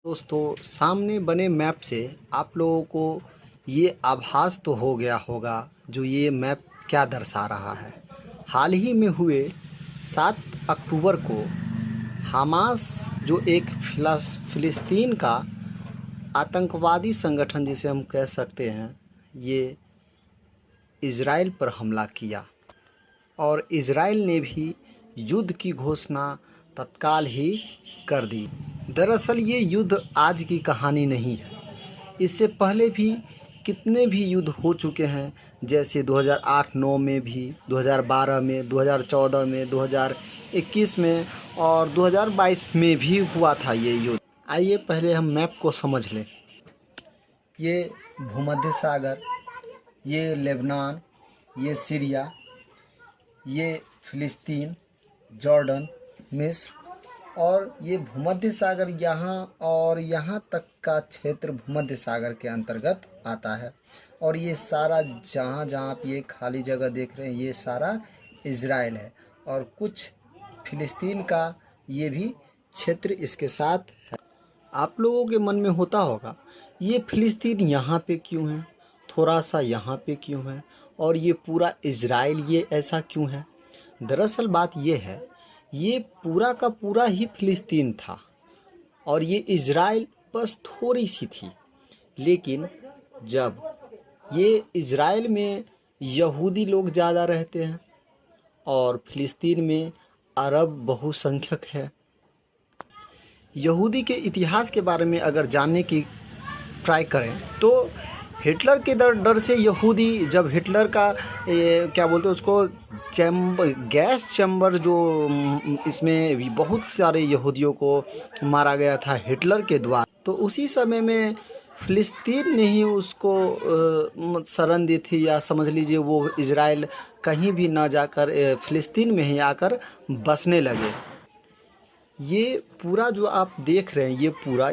दोस्तों, सामने बने मैप से आप लोगों को ये आभास तो हो गया होगा जो ये मैप क्या दर्शा रहा है। हाल ही में हुए 7 अक्टूबर को हमास जो एक फ़िलिस्तीन का आतंकवादी संगठन जिसे हम कह सकते हैं, ये इज़राइल पर हमला किया और इज़राइल ने भी युद्ध की घोषणा तत्काल ही कर दी। दरअसल ये युद्ध आज की कहानी नहीं है। इससे पहले भी कितने भी युद्ध हो चुके हैं, जैसे 2008-9 में भी, 2012 में, 2014 में, 2021 में और 2022 में भी हुआ था ये युद्ध। आइए पहले हम मैप को समझ लें। ये भूमध्य सागर, ये लेबनान, ये सीरिया, ये फ़िलिस्तीन, जॉर्डन, मिस्र और ये भूमध्य सागर यहाँ और यहाँ तक का क्षेत्र भूमध्य सागर के अंतर्गत आता है। और ये सारा जहाँ जहाँ आप ये खाली जगह देख रहे हैं ये सारा इज़राइल है और कुछ फ़िलिस्तीन का ये भी क्षेत्र इसके साथ है। आप लोगों के मन में होता होगा ये फ़िलिस्तीन यहाँ पे क्यों है, थोड़ा सा यहाँ पे क्यों है और ये पूरा इज़राइल ये ऐसा क्यों है। दरअसल बात ये है, ये पूरा का पूरा ही फ़िलिस्तीन था और ये इज़राइल बस थोड़ी सी थी। लेकिन जब ये इज़राइल में यहूदी लोग ज़्यादा रहते हैं और फ़िलिस्तीन में अरब बहुसंख्यक है। यहूदी के इतिहास के बारे में अगर जानने की ट्राई करें तो हिटलर के डर से यहूदी, जब हिटलर का क्या बोलते हैं उसको, गैस चैम्बर जो इसमें भी बहुत सारे यहूदियों को मारा गया था हिटलर के द्वारा, तो उसी समय में फ़िलिस्तीन ने ही उसको शरण दी थी, या समझ लीजिए वो इज़राइल कहीं भी ना जाकर फ़िलिस्तीन में ही आकर बसने लगे। ये पूरा जो आप देख रहे हैं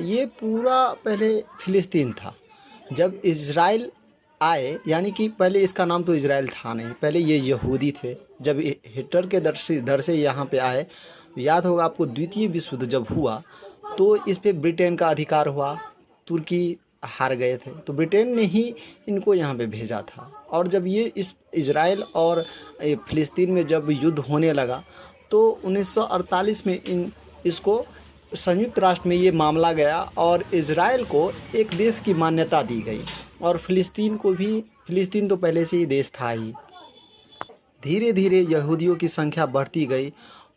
ये पूरा पहले फ़िलिस्तीन था। जब इज़राइल आए, यानी कि पहले इसका नाम तो इज़राइल था नहीं, पहले ये यहूदी थे। जब हिटलर के डर से यहाँ पे आए, याद होगा आपको द्वितीय विश्व युद्ध जब हुआ तो इस पे ब्रिटेन का अधिकार हुआ, तुर्की हार गए थे तो ब्रिटेन ने ही इनको यहाँ पे भेजा था। और जब ये इस इज़राइल और फ़िलिस्तीन में जब युद्ध होने लगा तो 1948 में इसको संयुक्त राष्ट्र में ये मामला गया और इज़राइल को एक देश की मान्यता दी गई और फ़िलिस्तीन को भी, फ़िलिस्तीन तो पहले से ही देश था ही। धीरे धीरे यहूदियों की संख्या बढ़ती गई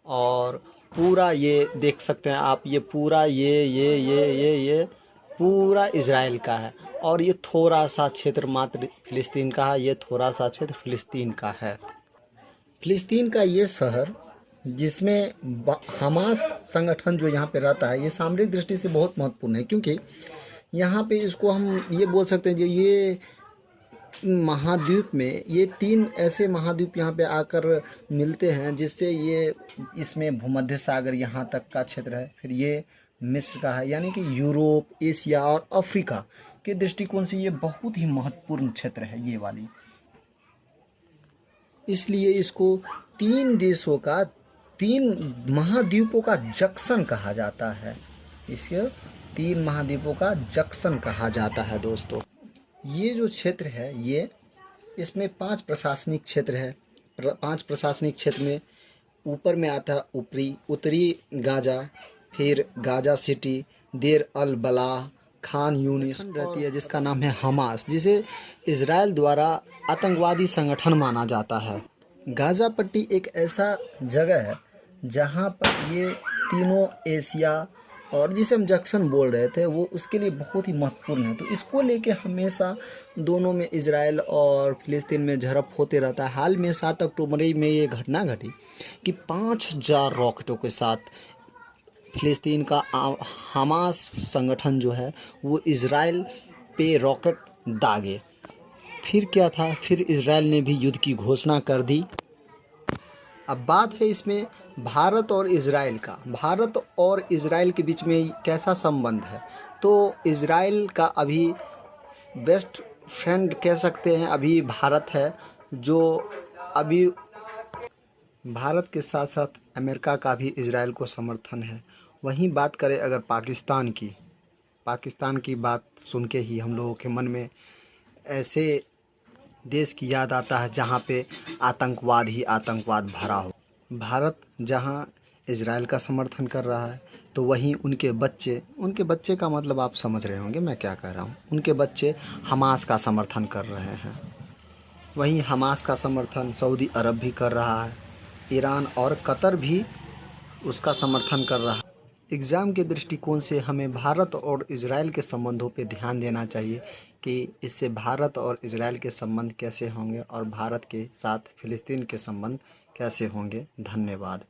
और पूरा ये देख सकते हैं आप, ये पूरा ये पूरा इज़राइल का है और ये थोड़ा सा क्षेत्र मात्र फ़िलिस्तीन का है, ये थोड़ा सा क्षेत्र फ़िलिस्तीन का है। फ़िलिस्तीन का ये शहर जिसमें हमास संगठन जो यहाँ पे रहता है, ये सामरिक दृष्टि से बहुत महत्वपूर्ण है, क्योंकि यहाँ पे इसको हम ये बोल सकते हैं जो ये महाद्वीप में ये 3 ऐसे महाद्वीप यहाँ पे आकर मिलते हैं, जिससे ये इसमें भूमध्य सागर यहाँ तक का क्षेत्र है, फिर ये मिस्र का है, यानी कि यूरोप, एशिया और अफ्रीका के दृष्टिकोण से ये बहुत ही महत्वपूर्ण क्षेत्र है ये वाली। इसलिए इसको 3 देशों का, 3 महाद्वीपों का जंक्शन कहा जाता है। इसके 3 महाद्वीपों का जंक्शन कहा जाता है दोस्तों। ये जो क्षेत्र है ये, इसमें 5 प्रशासनिक क्षेत्र है। 5 प्रशासनिक क्षेत्र में ऊपर में आता है उत्तरी गाजा, फिर गाजा सिटी, देर अल बलाह, खान यूनिस रहती है जिसका नाम है हमास, जिसे इज़राइल द्वारा आतंकवादी संगठन माना जाता है। गाज़ा पट्टी एक ऐसा जगह है जहाँ पर ये तीनों एशिया और जिसे हम जंक्शन बोल रहे थे वो उसके लिए बहुत ही महत्वपूर्ण है। तो इसको लेके हमेशा दोनों में, इज़राइल और फ़िलिस्तीन में झड़प होते रहता है। हाल में 7 अक्टूबर में ये घटना घटी कि 5000 रॉकेटों के साथ फ़िलिस्तीन का हमास संगठन जो है वो इज़राइल पे रॉकेट दागे। फिर क्या था, फिर इज़राइल ने भी युद्ध की घोषणा कर दी। अब बात है इसमें भारत और इज़राइल का। भारत और इज़राइल के बीच में कैसा संबंध है, तो इज़राइल का अभी बेस्ट फ्रेंड कह सकते हैं अभी भारत है, जो अभी भारत के साथ साथ अमेरिका का भी इज़राइल को समर्थन है। वहीं बात करें अगर पाकिस्तान की, पाकिस्तान की बात सुन के ही हम लोगों के मन में ऐसे देश की याद आता है जहाँ पे आतंकवाद ही आतंकवाद भरा हो। भारत जहाँ इजराइल का समर्थन कर रहा है, तो वहीं उनके बच्चे का मतलब आप समझ रहे होंगे मैं क्या कह रहा हूँ, उनके बच्चे हमास का समर्थन कर रहे हैं। वहीं हमास का समर्थन सऊदी अरब भी कर रहा है, ईरान और कतर भी उसका समर्थन कर रहा है। एग्ज़ाम के दृष्टिकोण से हमें भारत और इजराइल के संबंधों पे ध्यान देना चाहिए कि इससे भारत और इजराइल के संबंध कैसे होंगे और भारत के साथ फ़िलिस्तीन के संबंध कैसे होंगे। धन्यवाद।